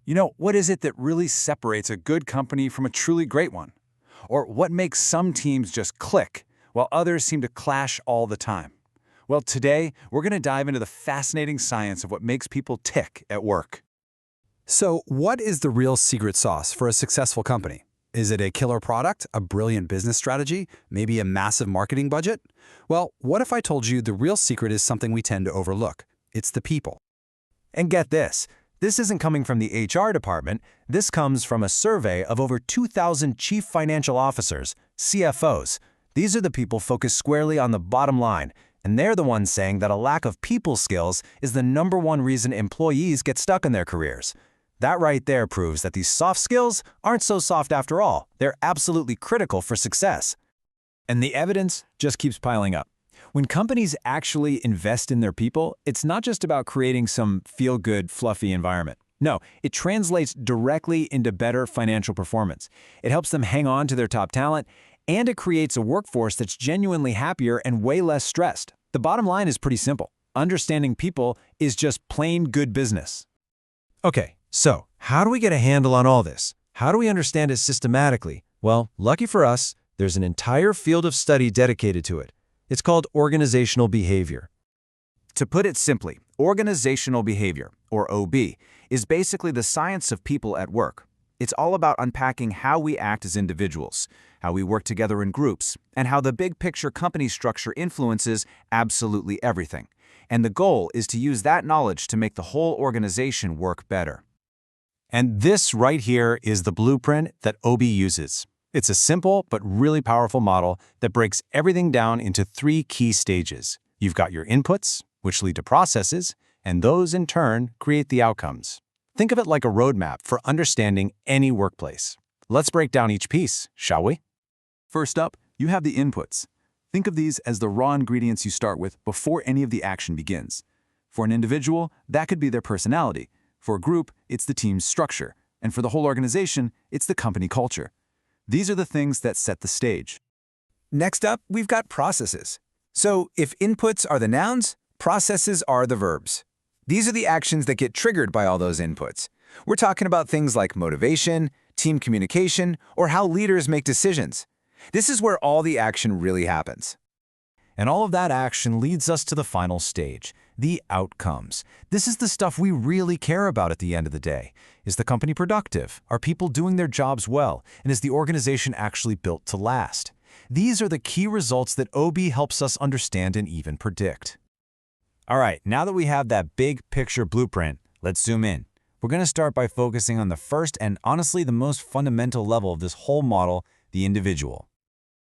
What is it that really separates a good company from a truly great one? Or what makes some teams just click, while others seem to clash all the time? Well, today, we're going to dive into the fascinating science of what makes people tick at work. So, what is the real secret sauce for a successful company? Is it a killer product, a brilliant business strategy, maybe a massive marketing budget? Well, what if I told you the real secret is something we tend to overlook? It's the people. And get this isn't coming from the HR department, this comes from a survey of over 2,000 chief financial officers, CFOs. These are the people focused squarely on the bottom line, and they're the ones saying that a lack of people skills is the #1 reason employees get stuck in their careers. That right there proves that these soft skills aren't so soft after all. They're absolutely critical for success. And the evidence just keeps piling up. When companies actually invest in their people, it's not just about creating some feel-good, fluffy environment. No, it translates directly into better financial performance. It helps them hang on to their top talent, and it creates a workforce that's genuinely happier and way less stressed. The bottom line is pretty simple. Understanding people is just plain good business. Okay, so how do we get a handle on all this? How do we understand it systematically? Well, lucky for us, there's an entire field of study dedicated to it. It's called organizational behavior. To put it simply, organizational behavior, or OB, is basically the science of people at work. It's all about unpacking how we act as individuals, how we work together in groups, and how the big picture company structure influences absolutely everything. And the goal is to use that knowledge to make the whole organization work better. And this right here is the blueprint that OB uses. It's a simple but really powerful model that breaks everything down into 3 key stages. You've got your inputs, which lead to processes, and those in turn create the outcomes. Think of it like a roadmap for understanding any workplace. Let's break down each piece, shall we? First up, you have the inputs. Think of these as the raw ingredients you start with before any of the action begins. For an individual, that could be their personality. For a group, it's the team's structure. And for the whole organization, it's the company culture. These are the things that set the stage. Next up, we've got processes. So if inputs are the nouns, processes are the verbs. These are the actions that get triggered by all those inputs. We're talking about things like motivation, team communication, or how leaders make decisions. This is where all the action really happens. And all of that action leads us to the final stage, the outcomes. This is the stuff we really care about at the end of the day. Is the company productive? Are people doing their jobs well? And is the organization actually built to last? These are the key results that OB helps us understand and even predict. All right, now that we have that big picture blueprint, let's zoom in. We're going to start by focusing on the first and honestly the most fundamental level of this whole model, the individual.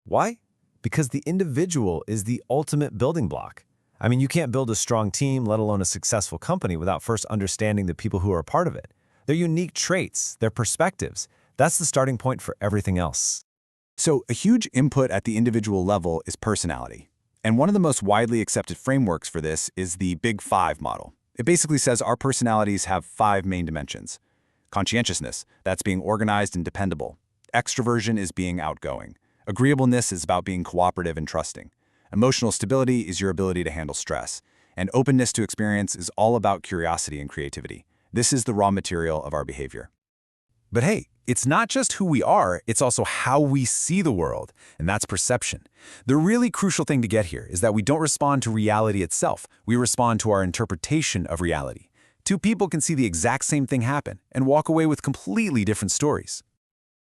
Why? Because the individual is the ultimate building block. I mean, you can't build a strong team, let alone a successful company, without first understanding the people who are a part of it. Their unique traits, their perspectives. That's the starting point for everything else. So a huge input at the individual level is personality. And one of the most widely accepted frameworks for this is the Big Five model. It basically says our personalities have 5 main dimensions. Conscientiousness, that's being organized and dependable. Extroversion is being outgoing. Agreeableness is about being cooperative and trusting. Emotional stability is your ability to handle stress. And openness to experience is all about curiosity and creativity. This is the raw material of our behavior. But hey, it's not just who we are, it's also how we see the world, and that's perception. The really crucial thing to get here is that we don't respond to reality itself, we respond to our interpretation of reality. 2 people can see the exact same thing happen and walk away with completely different stories.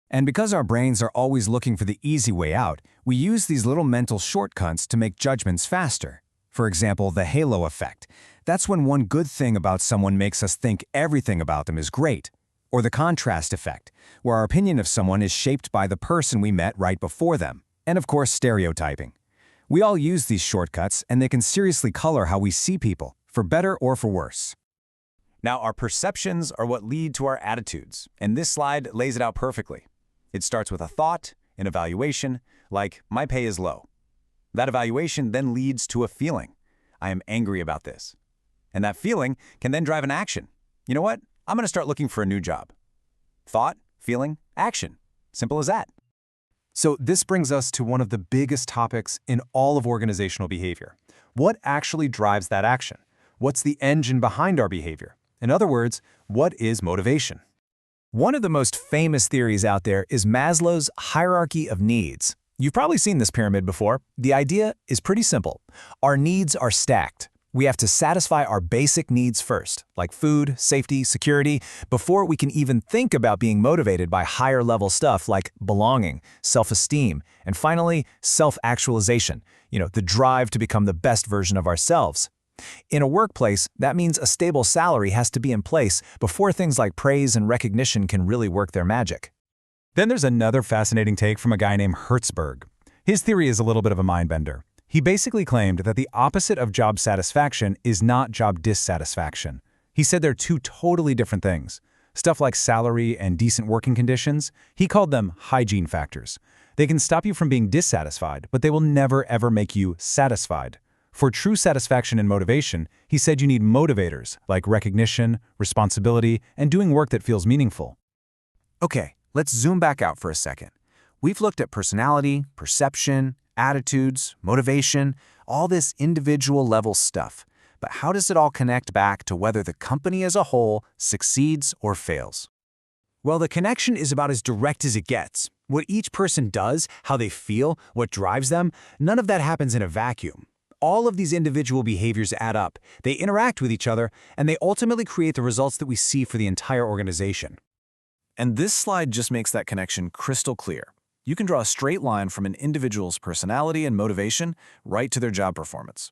And because our brains are always looking for the easy way out, we use these little mental shortcuts to make judgments faster. For example, the halo effect. That's when one good thing about someone makes us think everything about them is great. Or the contrast effect, where our opinion of someone is shaped by the person we met right before them. And of course, stereotyping. We all use these shortcuts, and they can seriously color how we see people, for better or for worse. Now, our perceptions are what lead to our attitudes, and this slide lays it out perfectly. It starts with a thought, an evaluation, like, my pay is low. That evaluation then leads to a feeling. I am angry about this. And that feeling can then drive an action. You know what? I'm going to start looking for a new job. Thought, feeling, action. Simple as that. So this brings us to one of the biggest topics in all of organizational behavior. What actually drives that action? What's the engine behind our behavior? In other words, what is motivation? One of the most famous theories out there is Maslow's hierarchy of needs. You've probably seen this pyramid before. The idea is pretty simple. Our needs are stacked. We have to satisfy our basic needs first, like food, safety, security, before we can even think about being motivated by higher-level stuff like belonging, self-esteem, and finally, self-actualization, the drive to become the best version of ourselves. In a workplace, that means a stable salary has to be in place before things like praise and recognition can really work their magic. Then there's another fascinating take from a guy named Hertzberg. His theory is a little bit of a mind-bender. He basically claimed that the opposite of job satisfaction is not job dissatisfaction. He said they're two totally different things. Stuff like salary and decent working conditions, he called them hygiene factors. They can stop you from being dissatisfied, but they will never ever make you satisfied. For true satisfaction and motivation, he said you need motivators like recognition, responsibility, and doing work that feels meaningful. Okay, let's zoom back out for a second. We've looked at personality, perception, attitudes, motivation, all this individual level stuff. But how does it all connect back to whether the company as a whole succeeds or fails? Well, the connection is about as direct as it gets. What each person does, how they feel, what drives them, none of that happens in a vacuum. All of these individual behaviors add up, they interact with each other, and they ultimately create the results that we see for the entire organization. And this slide just makes that connection crystal clear. You can draw a straight line from an individual's personality and motivation right to their job performance.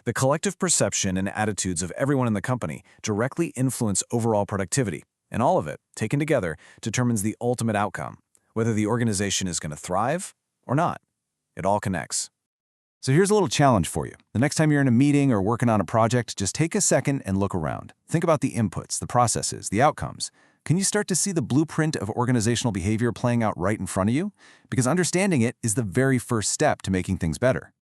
The collective perception and attitudes of everyone in the company directly influence overall productivity, and all of it, taken together, determines the ultimate outcome, whether the organization is going to thrive or not. It all connects. So here's a little challenge for you. The next time you're in a meeting or working on a project, just take a second and look around. Think about the inputs, the processes, the outcomes. Can you start to see the blueprint of organizational behavior playing out right in front of you? Because understanding it is the very first step to making things better.